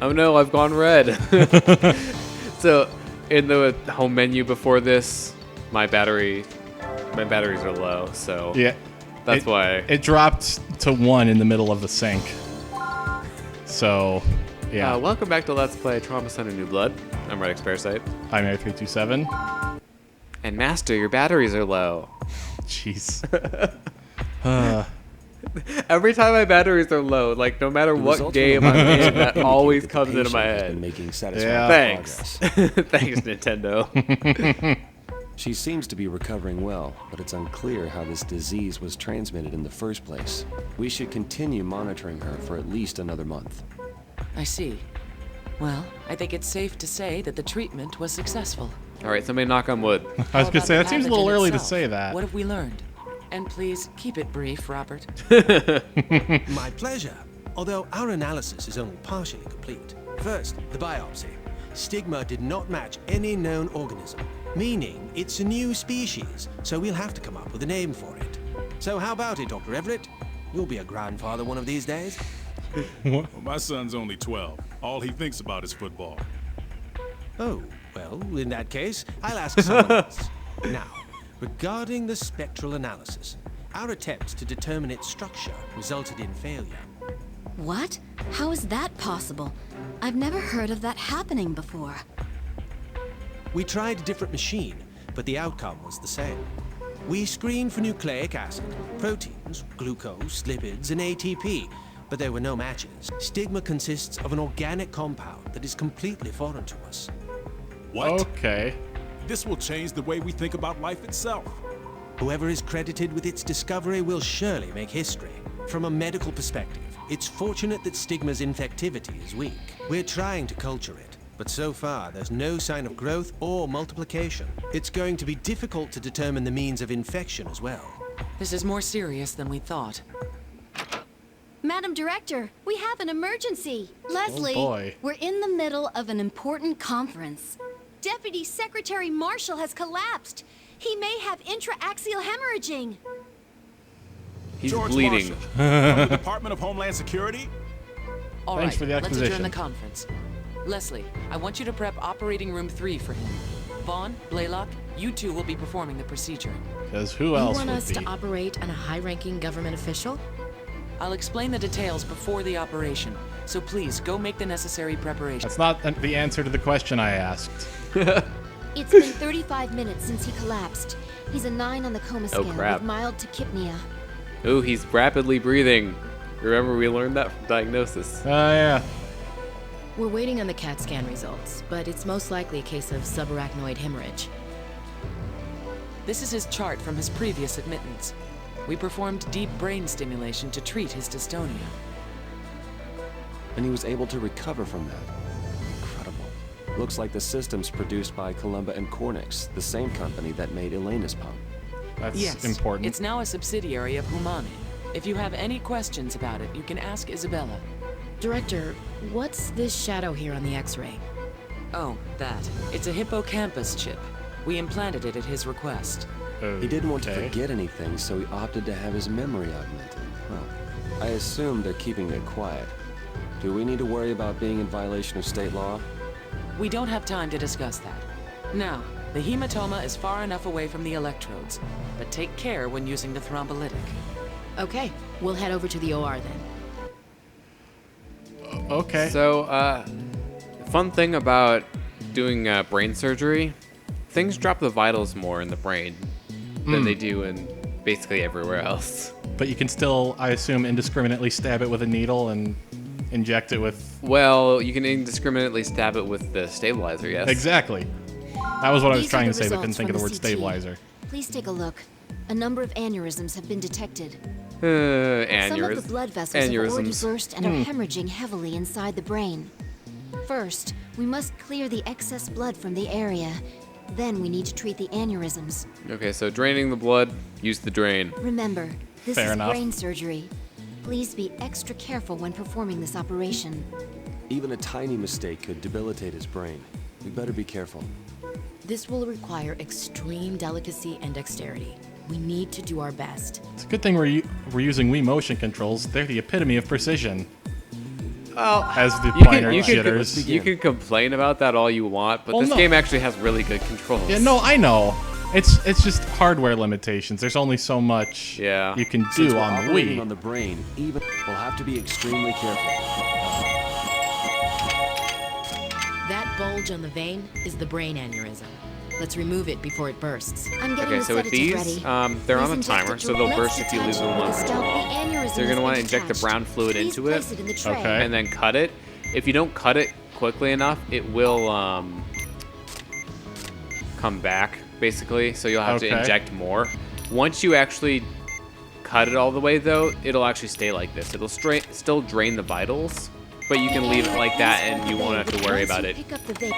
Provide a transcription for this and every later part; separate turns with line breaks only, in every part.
Oh no, I've gone red. So, in the home menu before this, my batteries are low, so
Yeah.
that's why.
It dropped to 1 in the middle of the sink. So, yeah.
Welcome back to Let's Play Trauma Center New Blood. I'm redxparasite.
I'm Air327.
And Master, your batteries are low.
Jeez.
Every time my batteries are low, like no matter what game I'm in, that always comes into my head.
Making satisfying
Yeah.
Thanks.
progress.
Thanks, Nintendo.
She seems to be recovering well, but it's unclear how this disease was transmitted in the first place. We should continue monitoring her for at least another month.
I see. Well, I think it's safe to say that the treatment was successful.
All right, somebody knock on wood.
I was
How
going to
about
say,
the
that seems a little
pathogen
early to
itself?
say that.
What have we learned? And please keep it brief, Robert.
My pleasure. Although our analysis is only partially complete. First, the biopsy. Stigma did not match any known organism, meaning it's a new species, so we'll have to come up with a name for it. So how about it, Dr. Everett? You'll be a grandfather one of these days.
Well, my son's only 12. All he thinks about is football.
Oh, well, in that case, I'll ask someone else. Now, regarding the spectral analysis, our attempts to determine its structure resulted in failure.
What? How is that possible? I've never heard of that happening before.
We tried a different machine, but the outcome was the same. We screened for nucleic acid, proteins, glucose, lipids, and ATP, but there were no matches. Stigma consists of an organic compound that is completely foreign to us.
What?
Okay.
This will change the way we think about life itself.
Whoever is credited with its discovery will surely make history. From a medical perspective, it's fortunate that Stigma's infectivity is weak. We're trying to culture it, but so far there's no sign of growth or multiplication. It's going to be difficult to determine the means of infection as well.
This is more serious than we thought.
Madam Director, we have an emergency. Leslie,
boy.
we're in the middle of an important conference. Deputy Secretary Marshall has collapsed. He may have intraaxial hemorrhaging.
He's
George
bleeding.
Marshall, from the Department of Homeland Security?
All
Thanks
right,
for the
let's adjourn
exposition.
the conference. Leslie, I want you to prep operating room 3 for him. Vaughn, Blaylock, you two will be performing the procedure.
Because who
You
else
want
would
us
be?
to operate on a high-ranking government official?
I'll explain the details before the operation, so please go make the necessary preparations.
That's not the answer to the question I asked.
It's been 35 minutes since he collapsed. He's a 9 on the coma scale
crap.
with mild tachypnea.
Ooh, he's rapidly breathing. Remember, we learned that from diagnosis.
Oh, yeah.
We're waiting on the CAT scan results, but it's most likely a case of subarachnoid hemorrhage.
This is his chart from his previous admittance. We performed deep brain stimulation to treat his dystonia.
And he was able to recover from that. Incredible. Looks like the system's produced by Columba and Cornix, the same company that made Elena's pump.
That's
Yes,
important.
it's now a subsidiary of Humani. If you have any questions about it, you can ask Isabella.
Director, what's this shadow here on the X-ray?
Oh, that. It's a hippocampus chip. We implanted it at his request.
He didn't want to
Okay.
forget anything, so he opted to have his memory augmented. Huh. I assume they're keeping it quiet. Do we need to worry about being in violation of state law?
We don't have time to discuss that. Now, the hematoma is far enough away from the electrodes, but take care when using the thrombolytic.
Okay, we'll head over to the OR then.
Okay.
So, fun thing about doing brain surgery, things drop the vitals more in the brain than they do in basically everywhere else.
But you can still, I assume, indiscriminately stab it with a needle and inject it with...
Well, you can indiscriminately stab it with the stabilizer, yes.
Exactly. That was what I was
These
trying
are
to
the
say, but couldn't
results
think of the
from
word
CT.
stabilizer.
Please take a look. A number of aneurysms have been detected. Some of
Aneurysm.
the blood vessels have already
Aneurysms.
burst and are hemorrhaging heavily inside the brain. First, we must clear the excess blood from the area. Then we need to treat the aneurysms.
Okay, so draining the blood, use the drain.
Remember, this
Fair
is
enough.
brain surgery. Please be extra careful when performing this operation.
Even a tiny mistake could debilitate his brain. We better be careful.
This will require extreme delicacy and dexterity. We need to do our best.
It's a good thing we're using Wii motion controls. They're the epitome of precision. as the
You
pointer
can,
jitters.
you can complain about that all you want, but
Well,
this
no.
game actually has really good controls.
Yeah, no, I know. It's just hardware limitations. There's only so much
Yeah.
you can
Since
do
we're
on the
operating
Wii.
on the brain, even we'll have to be extremely careful.
That bulge on the vein is the brain aneurysm. Let's remove it before it bursts.
I'm getting
Okay,
the
so with
sedative
these,
ready.
they're
Please
on a
inject
timer,
it
so they'll
let's
burst if you leave
detach
them
with
on
a
for too
scalpel.
long.
The aneurysm
So you're gonna
has
want to
been
inject the
detached.
brown fluid
Please
into it,
place it in the tray.
Okay.
and then cut it. If you don't cut it quickly enough, it will come back, basically, so you'll have to
Okay.
inject more. Once you actually cut it all the way, though, it'll actually stay like this. It'll still drain the vitals, but you can leave it like that, and you won't have to worry about it.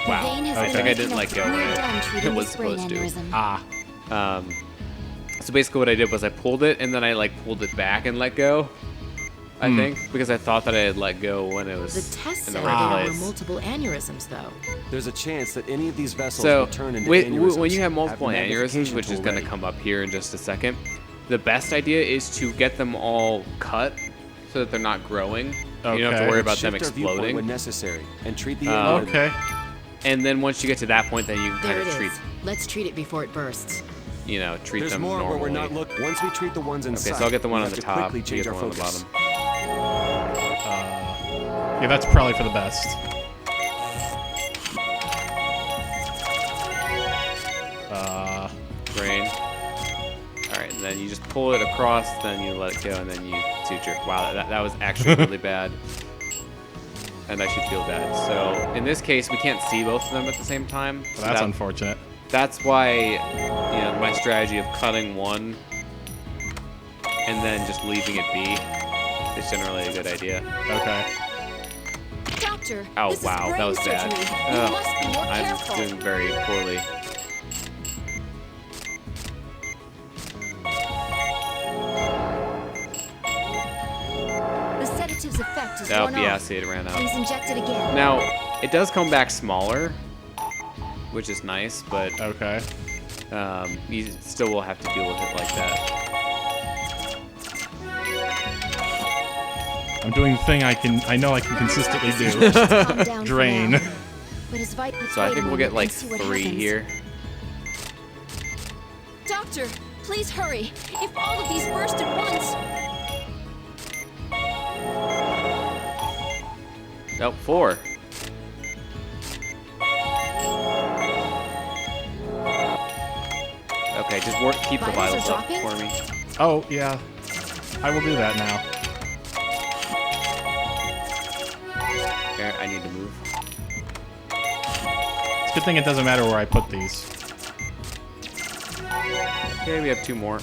Wow. I think I didn't let go when it was supposed to.
Ah,
So basically what I did was I pulled it, and then I like pulled it back and let go, I think, because I thought that I had let go when it was
The test
in
said
the
there
right
were
place.
multiple aneurysms, though.
There's a chance that any of these vessels
So
will turn into
when
aneurysms.
you have multiple
Have
aneurysms,
magnification
which is
tool
going to
ready.
come up here in just a second, the best idea is to get them all cut so that they're not growing. You don't have to
Okay.
worry about them
Shift our viewpoint when
exploding.
necessary and treat the aneurysm.
okay.
And then once you get to that point, then you can
There
kind
it
of
is.
treat,
Let's treat it before it bursts.
treat
There's
them
more
normally.
where we're not looking. Once we treat the ones inside,
Okay, so I'll get the one
we
on
have
the
to
top,
quickly
you
change
get the
our
one on the
focus.
bottom.
Yeah, that's probably for the best.
Brain. Alright, and then you just pull it across, then you let it go, and then you suture. Wow, that was actually really bad. And I should feel bad. So, in this case, we can't see both of them at the same time. So
That's unfortunate.
That's why, my strategy of cutting one and then just leaving it be is generally a good idea.
Okay.
Doctor,
Oh,
this is
wow, that
brain
was bad.
surgery. You
Ugh,
must be more
I'm
careful.
doing very poorly.
The sedative's effect is
Oh,
worn
yeah,
off.
see, it ran out.
Please inject it again.
Now, it does come back smaller, which is nice, but
Okay.
you still will have to deal with it like that.
I'm doing the thing I know I can consistently do.
Calm down for
Drain.
now. But his vite
So I think we'll get like
and see what
3
happens.
here.
Doctor, please hurry. If all of these burst at once.
Nope, 4. Okay, just keep the
Vitals
vitals
are
up
dropping?
for me.
Oh, yeah. I will do that now.
Okay, I need to move.
It's a good thing it doesn't matter where I put these.
Okay, we have 2 more.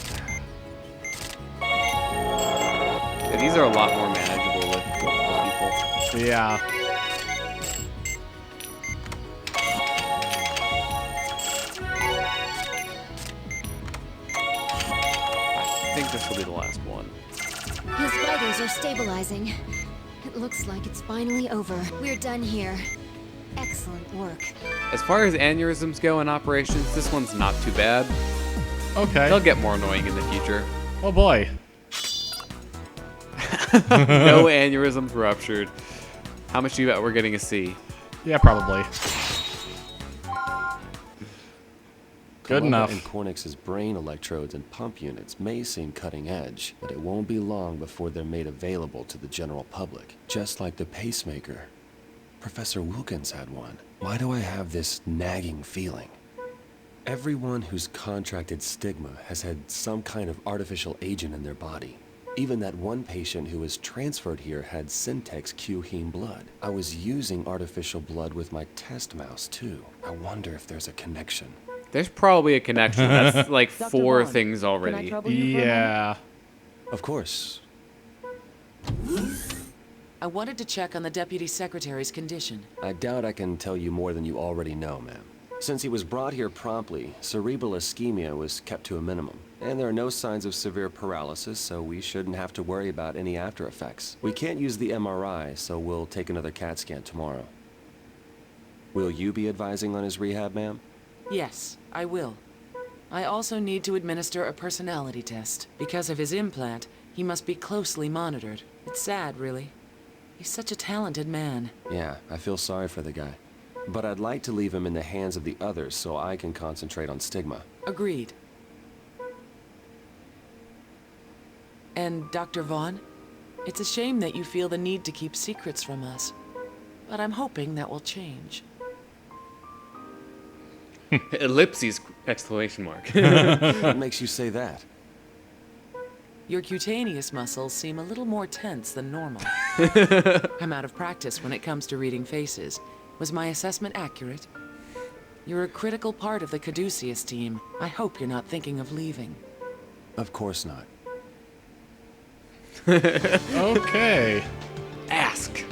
Yeah, these are a lot more manageable with multiple people.
Yeah.
I think this will be the last one.
His vitals are stabilizing. It looks like it's finally over. We're done here. Excellent work.
As far as aneurysms go in operations, this one's not too bad.
Okay.
They'll get more annoying in the future.
Oh boy.
No aneurysms ruptured. How much do you bet we're getting a C?
Yeah, probably. Good
Columbia
enough.
and Cornix's brain electrodes and pump units may seem cutting edge, but it won't be long before they're made available to the general public. Just like the pacemaker. Professor Wilkins had one. Why do I have this nagging feeling? Everyone who's contracted stigma has had some kind of artificial agent in their body. Even that one patient who was transferred here had Syntex Q heme blood. I was using artificial blood with my test mouse too. I wonder if there's a connection.
There's probably a connection. That's like
Dr.
4
Vaughn,
things
Can I
already.
trouble you for a moment?
Yeah.
Of course.
I wanted to check on the Deputy Secretary's condition.
I doubt I can tell you more than you already know, ma'am. Since he was brought here promptly, cerebral ischemia was kept to a minimum. And there are no signs of severe paralysis, so we shouldn't have to worry about any after effects. We can't use the MRI, so we'll take another CAT scan tomorrow. Will you be advising on his rehab, ma'am?
Yes, I will. I also need to administer a personality test. Because of his implant, he must be closely monitored. It's sad, really. He's such a talented man.
Yeah, I feel sorry for the guy. But I'd like to leave him in the hands of the others so I can concentrate on Stigma.
Agreed. And Dr. Vaughn, it's a shame that you feel the need to keep secrets from us. But I'm hoping that will change.
Ellipses! Exclamation mark.
What makes you say that?
Your cutaneous muscles seem a little more tense than normal. I'm out of practice when it comes to reading faces. Was my assessment accurate? You're a critical part of the Caduceus team. I hope you're not thinking of leaving.
Of course not.
Okay.
Ask.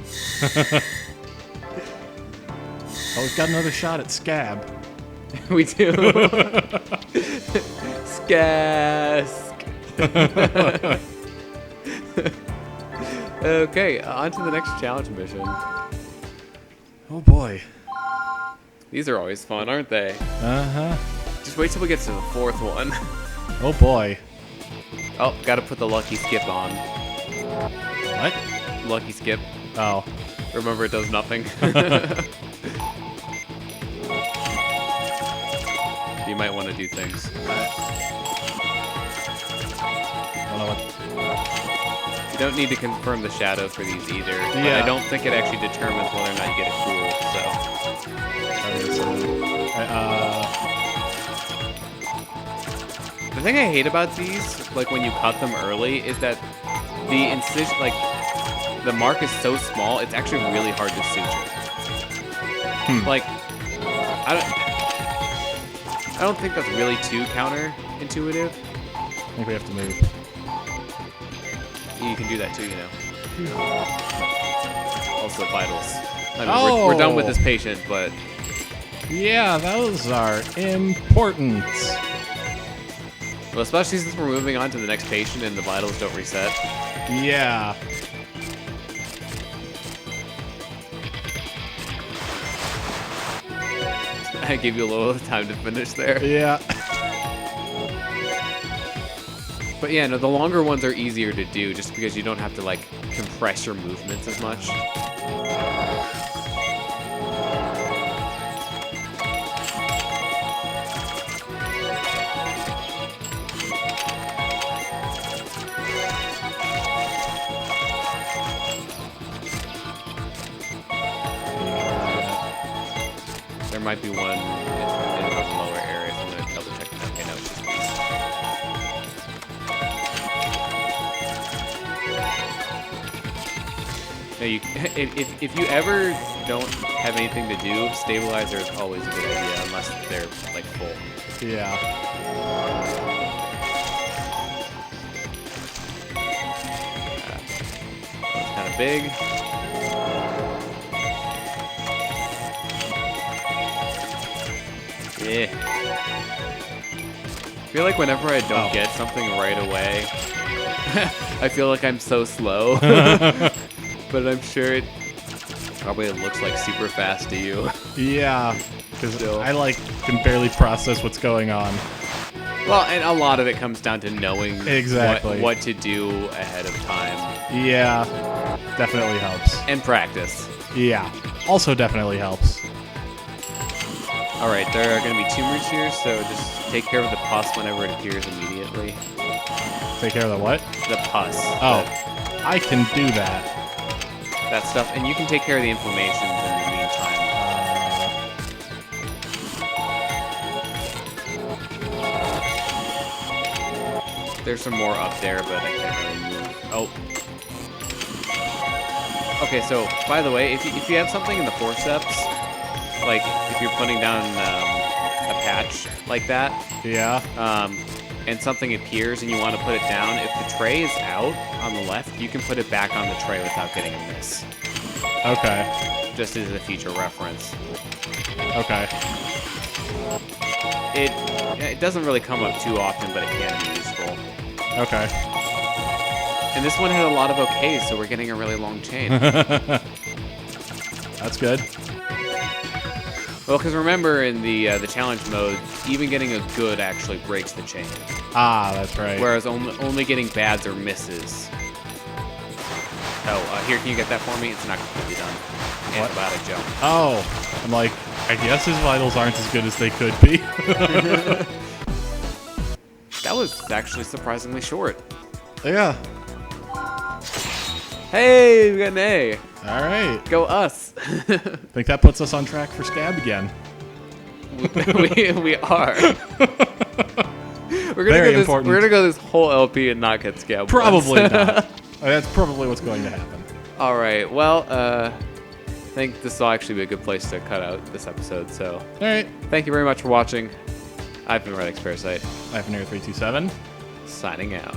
Oh, we've got another shot at Scab.
We do. Skask. Okay, on to the next challenge mission.
Oh boy.
These are always fun, aren't they?
Uh-huh.
Just wait till we get to the fourth one.
Oh boy.
Oh, gotta put the lucky skip on.
What?
Lucky skip.
Oh.
Remember, it does nothing. You might want to do things.
I don't know what...
You don't need to confirm the shadow for these either. But
Yeah.
I don't think it actually determines whether or not you get a cool, so. The thing I hate about these, like when you cut them early, is that the incision, like, the mark is so small, it's actually really hard to suture. Like, I don't think that's really too counterintuitive.
I think we have to move.
You can do that too, you know. Also vitals. I mean, we're done with this patient, but
Yeah, those are important.
well, especially since we're moving on to the next patient and the vitals don't reset.
Yeah.
I gave you a little time to finish there.
Yeah.
But yeah, no, the longer ones are easier to do just because you don't have to like compress your movements as much. There might be one in the lower area, so I'm going to double check that. Okay, no, it's just these. No, if you ever don't have anything to do, stabilizer is always a good idea, unless they're like full.
Yeah.
It's kind of big. Yeah. I feel like whenever I don't get something right away, I feel like I'm so slow. But I'm sure it probably looks like super fast to you.
Yeah. Because I can barely process what's going on.
Well, and a lot of it comes down to knowing
Exactly.
what to do ahead of time.
Yeah. Definitely helps.
And practice.
Yeah. Also definitely helps.
Alright, there are going to be tumors here, so just take care of the pus whenever it appears immediately.
Take care of the what?
The pus.
Oh. I can do that.
That stuff. And you can take care of the inflammations in the meantime. There's some more up there, but I can't really move. Oh. Okay, so, by the way, if you have something in the forceps, like if you're putting down a patch like that,
Yeah.
and something appears and you want to put it down, if the tray is out on the left, you can put it back on the tray without getting a miss.
Okay.
Just as a future reference.
Okay.
It doesn't really come up too often, but it can be useful.
Okay.
And this one had a lot of okays, so we're getting a really long chain.
That's good.
Well, because remember, in the challenge mode, even getting a good actually breaks the chain.
Ah, that's right.
Whereas only getting bads or misses Oh, here, can you get that for me? It's not completely done. Antibiotic gel.
Oh, I'm like, I guess his vitals aren't as good as they could be.
That was actually surprisingly short.
Yeah.
Hey, we got an A.
All right.
Go us.
Think that puts us on track for Scab again.
we are.
Very important.
We're gonna go this whole LP and not get Scab.
Probably
once.
not. That's probably what's going to happen.
All right. Well, I think this will actually be a good place to cut out this episode. So,
All right.
thank you very much for watching. I've been redxparasite.
I've been here 327.
Signing out.